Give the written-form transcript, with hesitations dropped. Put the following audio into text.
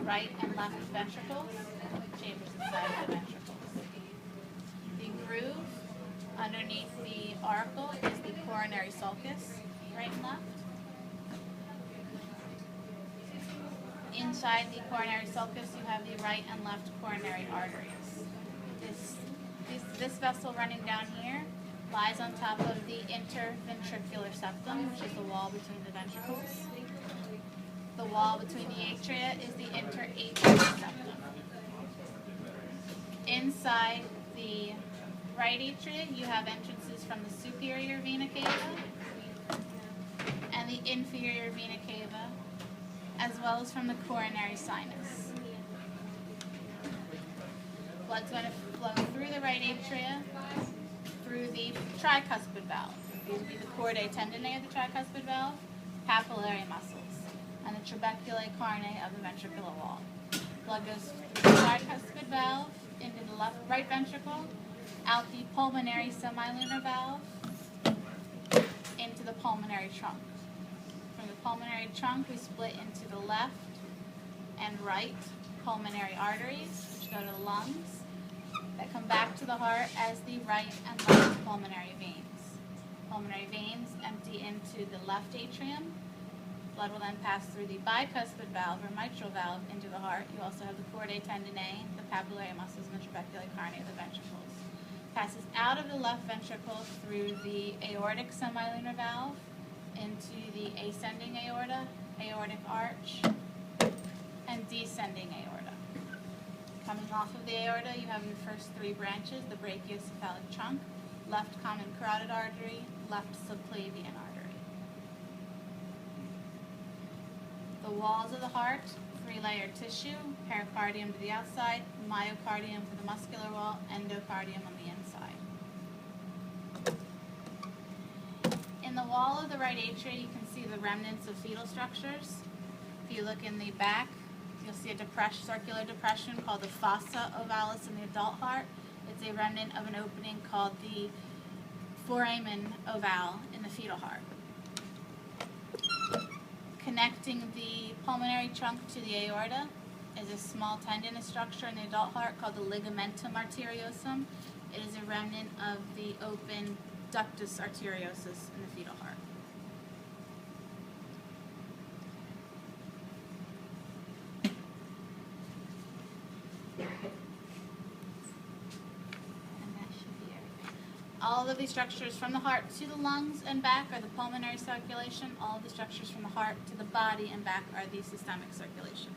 right and left ventricles, chambers inside the ventricles. The groove underneath the auricle is the coronary sulcus, right and left. Inside the coronary sulcus, you have the right and left coronary arteries. This vessel running down here lies on top of the interventricular septum, which is the wall between the ventricles. The wall between the atria is the interatrial septum. Inside the right atria, you have entrances from the superior vena cava and the inferior vena cava, as well as from the coronary sinus. Blood's going to flow through the right atria, through the tricuspid valve. These would be the chordae tendineae of the tricuspid valve, papillary muscles, and the trabeculae carneae of the ventricular wall. Blood goes through the tricuspid valve into the right ventricle, out the pulmonary semilunar valve, into the pulmonary trunk. From the pulmonary trunk, we split into the left and right pulmonary arteries, which go to the lungs, that come back to the heart as the right and left pulmonary veins. Pulmonary veins empty into the left atrium. Blood will then pass through the bicuspid valve or mitral valve into the heart. You also have the chordae tendineae, the papillary muscles, and the trabeculae carneae of the ventricles. Passes out of the left ventricle through the aortic semilunar valve into the ascending aorta, aortic arch, and descending aorta. Coming off of the aorta, you have your first three branches, the brachiocephalic trunk, left common carotid artery, left subclavian artery. The walls of the heart, three-layered tissue, pericardium to the outside, myocardium to the muscular wall, endocardium on the inside. In the wall of the right atria, you can see the remnants of fetal structures. If you look in the back, you'll see a circular depression called the fossa ovalis in the adult heart. It's a remnant of an opening called the foramen ovale in the fetal heart. Connecting the pulmonary trunk to the aorta is a small tendinous structure in the adult heart called the ligamentum arteriosum. It is a remnant of the open ductus arteriosus in the fetal heart. All of these structures from the heart to the lungs and back are the pulmonary circulation. All of the structures from the heart to the body and back are the systemic circulation.